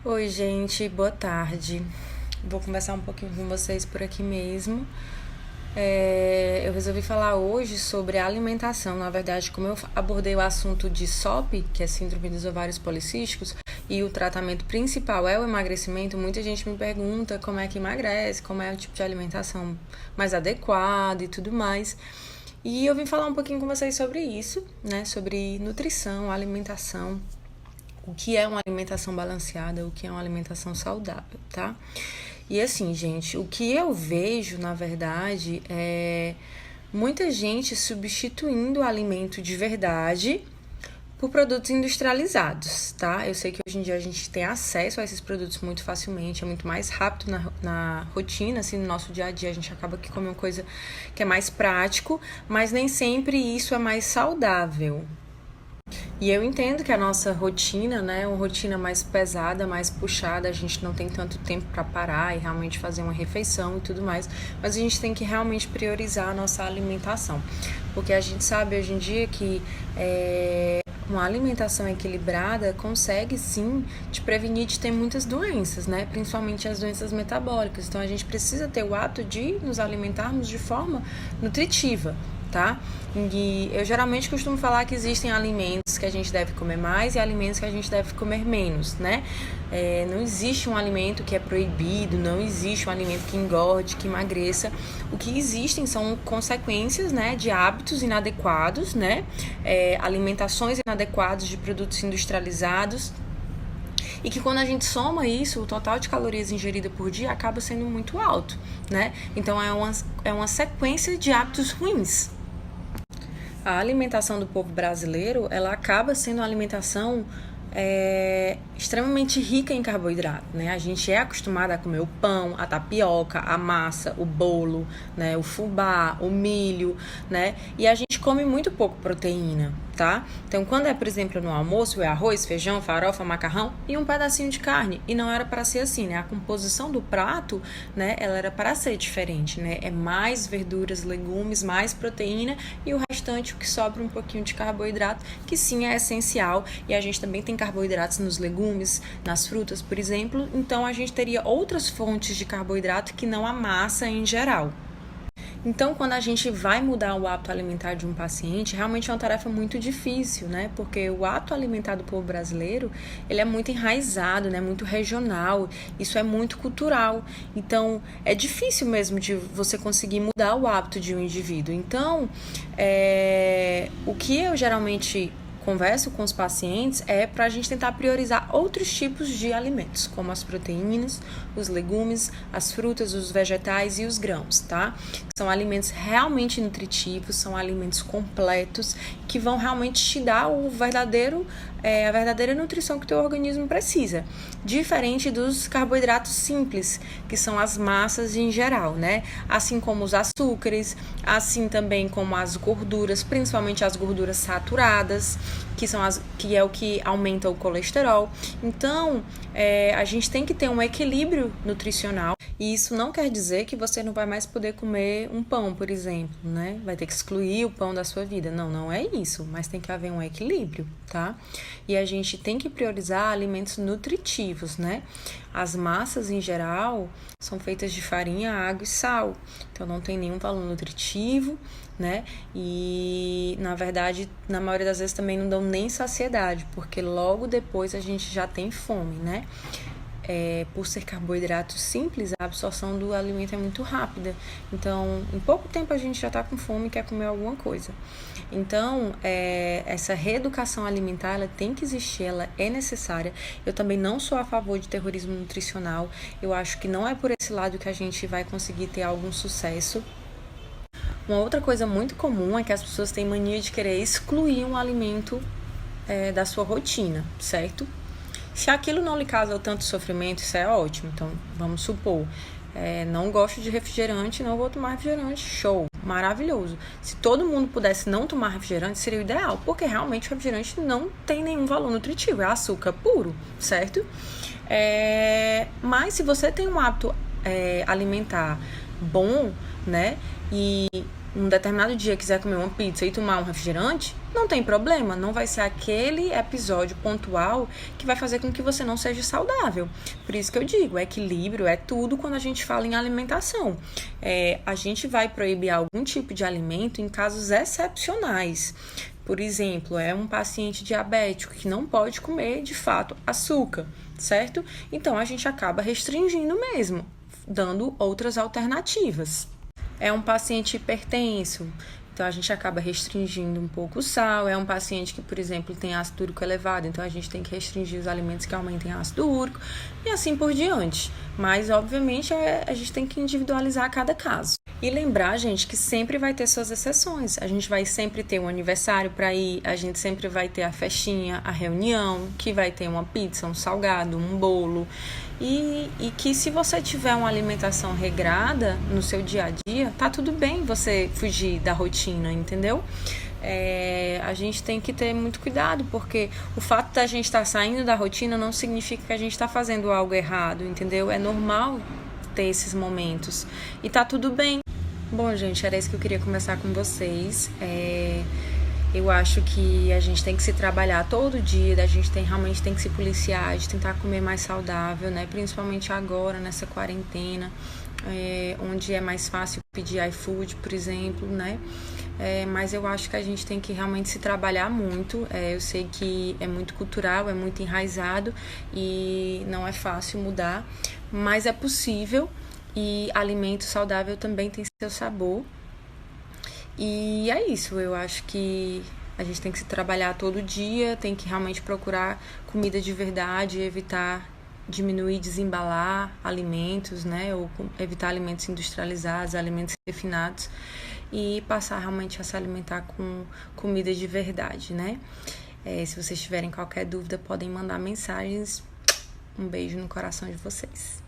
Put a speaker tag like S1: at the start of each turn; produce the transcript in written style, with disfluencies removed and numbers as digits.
S1: Oi, gente, boa tarde. Vou conversar um pouquinho com vocês por aqui mesmo. Eu resolvi falar hoje sobre a alimentação. Na verdade, como eu abordei o assunto de SOP, que é Síndrome dos Ovários Policísticos, e o tratamento principal é o emagrecimento, muita gente me pergunta como é que emagrece, como é o tipo de alimentação mais adequado e tudo mais. E eu vim falar um pouquinho com vocês sobre isso, né? Sobre nutrição, alimentação, o que é uma alimentação balanceada, o que é uma alimentação saudável, tá? E assim, gente, o que eu vejo, na verdade, é muita gente substituindo o alimento de verdade por produtos industrializados, tá? Eu sei que hoje em dia a gente tem acesso a esses produtos muito facilmente, é muito mais rápido na rotina, assim, no nosso dia a dia a gente acaba que come uma coisa que é mais prático, mas nem sempre isso é mais saudável. E eu entendo que a nossa rotina, né, é uma rotina mais pesada, mais puxada, a gente não tem tanto tempo para parar e realmente fazer uma refeição e tudo mais, mas a gente tem que realmente priorizar a nossa alimentação, porque a gente sabe hoje em dia que uma alimentação equilibrada consegue sim te prevenir de ter muitas doenças, né? Principalmente as doenças metabólicas. Então a gente precisa ter o hábito de nos alimentarmos de forma nutritiva, tá? E eu geralmente costumo falar que existem alimentos que a gente deve comer mais e alimentos que a gente deve comer menos, né? Não existe um alimento que é proibido, não existe um alimento que engorde, que emagreça. O que existem são consequências, né, de hábitos inadequados, né? Alimentações inadequadas de produtos industrializados. E que quando a gente soma isso, o total de calorias ingeridas por dia acaba sendo muito alto, né? Então é uma sequência de hábitos ruins. A alimentação do povo brasileiro, ela acaba sendo uma alimentação extremamente rica em carboidrato, né? A gente é acostumado a comer o pão, a tapioca, a massa, o bolo, né? O fubá, o milho, né? E a gente come muito pouco proteína, tá? Então, quando é, por exemplo, no almoço, é arroz, feijão, farofa, macarrão e um pedacinho de carne. E não era para ser assim, né? A composição do prato, né? Ela era para ser diferente, né? É mais verduras, legumes, mais proteína e o restante, o que sobra um pouquinho de carboidrato, que sim é essencial. E a gente também tem carboidratos nos legumes, nas frutas, por exemplo. Então, a gente teria outras fontes de carboidrato que não a massa em geral. Então, quando a gente vai mudar o hábito alimentar de um paciente, realmente é uma tarefa muito difícil, né? Porque o hábito alimentar do povo brasileiro, ele é muito enraizado, né? Muito regional, isso é muito cultural. Então, é difícil mesmo de você conseguir mudar o hábito de um indivíduo. Então, o que eu geralmente converso com os pacientes é para a gente tentar priorizar outros tipos de alimentos, como as proteínas, os legumes, as frutas, os vegetais e os grãos, tá? São alimentos realmente nutritivos, são alimentos completos que vão realmente te dar a verdadeira nutrição que o teu organismo precisa. Diferente dos carboidratos simples, que são as massas em geral, né? Assim como os açúcares, assim também como as gorduras, principalmente as gorduras saturadas, que é o que aumenta o colesterol. Então, a gente tem que ter um equilíbrio nutricional. E isso não quer dizer que você não vai mais poder comer um pão, por exemplo, né? Vai ter que excluir o pão da sua vida. Não, não é isso. Mas tem que haver um equilíbrio, tá? E a gente tem que priorizar alimentos nutritivos, né? As massas, em geral, são feitas de farinha, água e sal. Então, não tem nenhum valor nutritivo, né? E, na verdade, na maioria das vezes também não dão nem saciedade, porque logo depois a gente já tem fome, né? Por ser carboidrato simples, a absorção do alimento é muito rápida. Então, em pouco tempo a gente já está com fome e quer comer alguma coisa. Então, essa reeducação alimentar, ela tem que existir, ela é necessária. Eu também não sou a favor de terrorismo nutricional. Eu acho que não é por esse lado que a gente vai conseguir ter algum sucesso. Uma outra coisa muito comum é que as pessoas têm mania de querer excluir um alimento da sua rotina, certo? Se aquilo não lhe causa tanto sofrimento, isso é ótimo. Então, vamos supor, não gosto de refrigerante, não vou tomar refrigerante, show, maravilhoso. Se todo mundo pudesse não tomar refrigerante, seria o ideal, porque realmente o refrigerante não tem nenhum valor nutritivo, é açúcar puro, certo? Mas se você tem um hábito alimentar bom, né, e um determinado dia quiser comer uma pizza e tomar um refrigerante, não tem problema, não vai ser aquele episódio pontual que vai fazer com que você não seja saudável. Por isso que eu digo, equilíbrio é tudo quando a gente fala em alimentação. A gente vai proibir algum tipo de alimento em casos excepcionais. Por exemplo, é um paciente diabético que não pode comer, de fato, açúcar, certo? Então, a gente acaba restringindo mesmo, dando outras alternativas. É um paciente hipertenso, então a gente acaba restringindo um pouco o sal. É um paciente que, por exemplo, tem ácido úrico elevado, então a gente tem que restringir os alimentos que aumentem ácido úrico e assim por diante. Mas, obviamente, a gente tem que individualizar cada caso. E lembrar, gente, que sempre vai ter suas exceções. A gente vai sempre ter um aniversário para ir, a gente sempre vai ter a festinha, a reunião, que vai ter uma pizza, um salgado, um bolo. E que se você tiver uma alimentação regrada no seu dia a dia, tá tudo bem você fugir da rotina, entendeu? A gente tem que ter muito cuidado, porque o fato da gente estar saindo da rotina não significa que a gente está fazendo algo errado, entendeu? É normal ter esses momentos e tá tudo bem. Bom, gente, era isso que eu queria conversar com vocês. Eu acho que a gente tem que se trabalhar todo dia, a gente realmente tem que se policiar, de tentar comer mais saudável, né? Principalmente agora, nessa quarentena, onde é mais fácil pedir iFood, por exemplo, né? Mas eu acho que a gente tem que realmente se trabalhar muito. Eu sei que é muito cultural, é muito enraizado e não é fácil mudar, mas é possível, e alimento saudável também tem seu sabor. E é isso, eu acho que a gente tem que se trabalhar todo dia, tem que realmente procurar comida de verdade, evitar diminuir, desembalar alimentos, né? Ou evitar alimentos industrializados, alimentos refinados, e passar realmente a se alimentar com comida de verdade, né? Se vocês tiverem qualquer dúvida, podem mandar mensagens. Um beijo no coração de vocês.